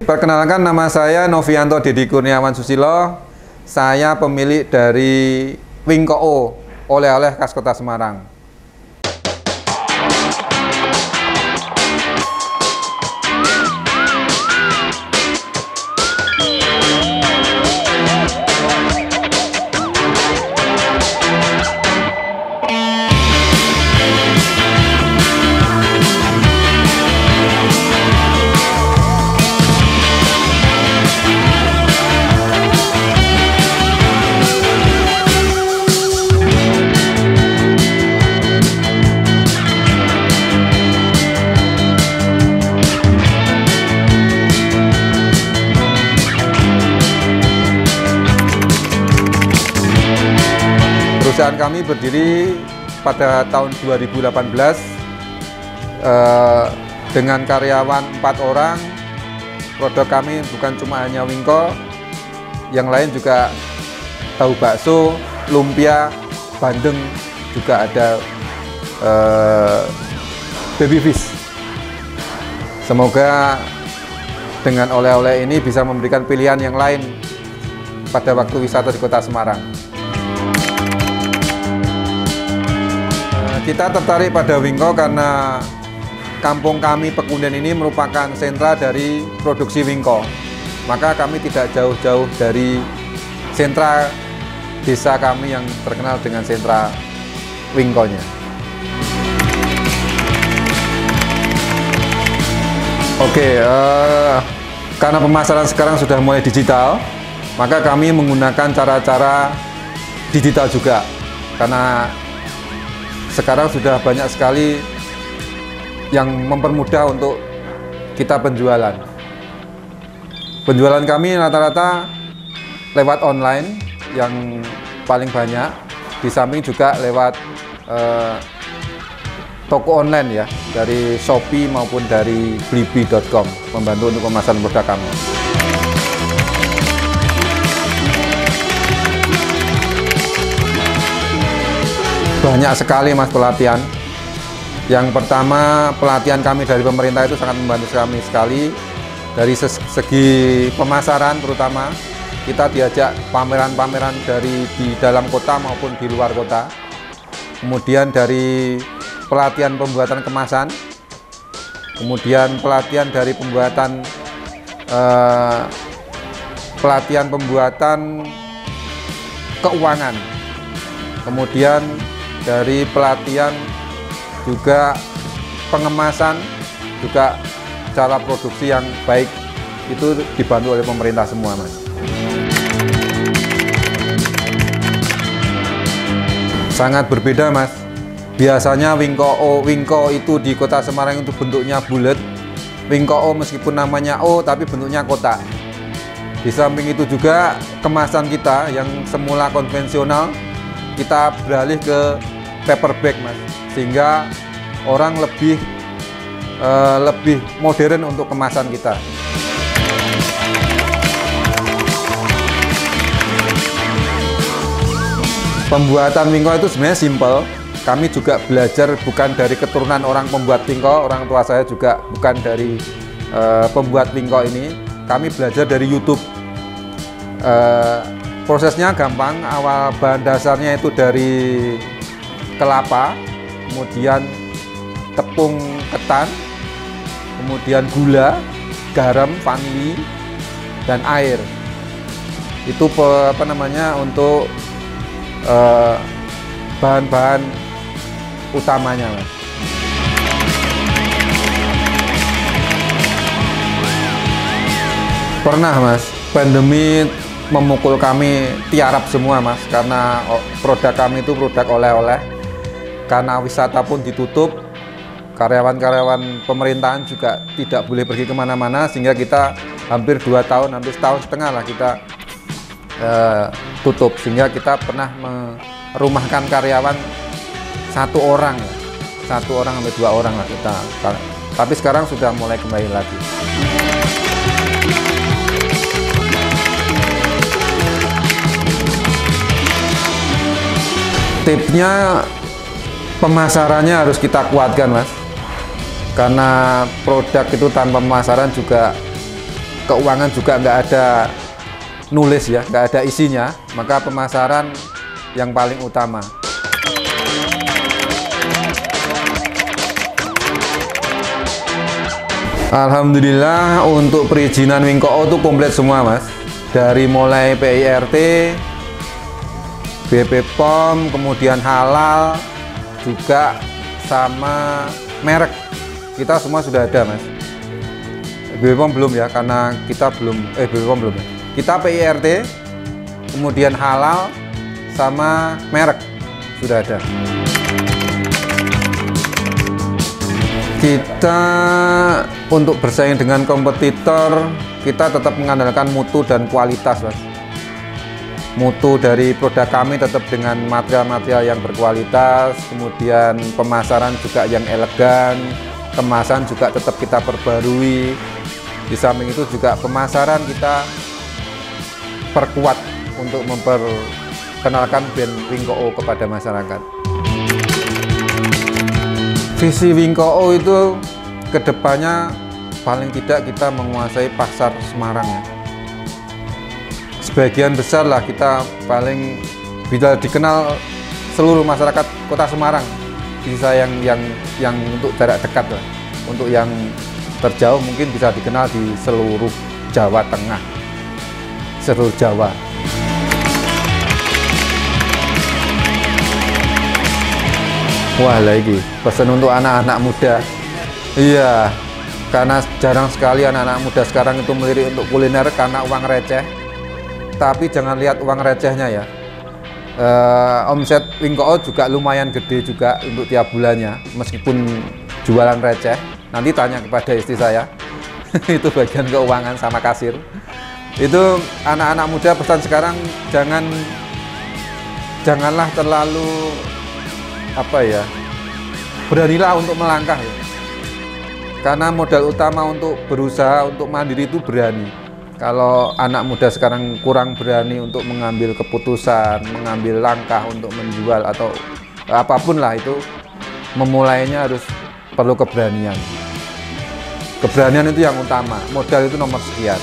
Perkenalkan, nama saya Novianto Dedi Kurniawan Susilo. Saya pemilik dari Wingko O, oleh-oleh khas Kota Semarang. Perusahaan kami berdiri pada tahun 2018 dengan karyawan 4 orang. Produk kami bukan cuma hanya Wingko, yang lain juga tahu bakso, lumpia, bandeng, juga ada baby fish. Semoga dengan oleh-oleh ini bisa memberikan pilihan yang lain pada waktu wisata di Kota Semarang. Kita tertarik pada Wingko karena kampung kami Pekunden ini merupakan sentra dari produksi Wingko. Maka kami tidak jauh-jauh dari sentra desa kami yang terkenal dengan sentra Wingko-nya. Oke, karena pemasaran sekarang sudah mulai digital, maka kami menggunakan cara-cara digital juga. Karena sekarang sudah banyak sekali yang mempermudah untuk kita penjualan. Penjualan kami rata-rata lewat online yang paling banyak, di samping juga lewat toko online ya, dari Shopee maupun dari Blibli.com, membantu untuk pemasaran produk kami. Banyak sekali Mas pelatihan. Yang pertama, pelatihan kami dari pemerintah itu sangat membantu kami sekali. Dari segi pemasaran terutama, kita diajak pameran-pameran dari di dalam kota maupun di luar kota. Kemudian dari pelatihan pembuatan kemasan, kemudian pelatihan dari pelatihan pembuatan keuangan, kemudian dari pelatihan juga pengemasan, juga cara produksi yang baik, itu dibantu oleh pemerintah semua, Mas. Sangat berbeda, Mas. Biasanya Wingko itu di Kota Semarang itu bentuknya bulat. Wingko O meskipun namanya O tapi bentuknya kotak. Di samping itu juga kemasan kita yang semula konvensional, kita beralih ke paper bag, Mas, sehingga orang lebih modern untuk kemasan kita. Pembuatan Wingko itu sebenarnya simpel. Kami juga belajar bukan dari keturunan orang pembuat Wingko, orang tua saya juga bukan dari pembuat Wingko ini. Kami belajar dari YouTube. Prosesnya gampang. Awal bahan dasarnya itu dari kelapa, kemudian tepung ketan, kemudian gula, garam, vanili, dan air. Itu untuk bahan-bahan utamanya, Mas. Pernah, Mas, pandemi memukul kami tiarap semua, Mas, karena produk kami itu produk oleh-oleh. Karena wisata pun ditutup, karyawan-karyawan pemerintahan juga tidak boleh pergi kemana-mana, sehingga kita hampir 2 tahun, hampir setahun setengah lah kita tutup. Sehingga kita pernah merumahkan karyawan 1 orang, 1 orang sampai 2 orang lah kita. Tapi sekarang sudah mulai kembali lagi. Tipsnya, pemasarannya harus kita kuatkan, Mas. Karena produk itu tanpa pemasaran juga keuangan juga nggak ada nulis ya, nggak ada isinya, maka pemasaran yang paling utama. Alhamdulillah untuk perizinan Wingko itu komplit semua Mas, dari mulai PIRT, BP POM, kemudian halal, juga sama merek kita semua sudah ada Mas. BP POM belum ya, karena kita belum, BP POM belum ya. Kita PIRT, kemudian halal, sama merek sudah ada. Kita untuk bersaing dengan kompetitor, kita tetap mengandalkan mutu dan kualitas Mas. Mutu dari produk kami tetap dengan material-material yang berkualitas, kemudian pemasaran juga yang elegan, kemasan juga tetap kita perbarui. Di samping itu juga pemasaran kita perkuat untuk memperkenalkan brand Wingko kepada masyarakat. Visi Wingko itu kedepannya paling tidak kita menguasai pasar Semarang ya. Sebagian besar lah kita paling bisa dikenal seluruh masyarakat Kota Semarang. Bisa yang untuk jarak dekat lah. Untuk yang terjauh mungkin bisa dikenal di seluruh Jawa Tengah, seluruh Jawa. Wah lagi pesan untuk anak-anak muda. Iya, karena jarang sekali anak-anak muda sekarang itu melirik untuk kuliner karena uang receh. Tapi jangan lihat uang recehnya ya. Omset Wingko juga lumayan gede juga untuk tiap bulannya, meskipun jualan receh. Nanti tanya kepada istri saya. Itu bagian keuangan sama kasir. Itu anak-anak muda pesan sekarang janganlah terlalu beranilah untuk melangkah ya. Karena modal utama untuk berusaha untuk mandiri itu berani. Kalau anak muda sekarang kurang berani untuk mengambil keputusan, mengambil langkah untuk menjual atau apapun lah itu, memulainya harus perlu keberanian. Keberanian itu yang utama, modal itu nomor sekian.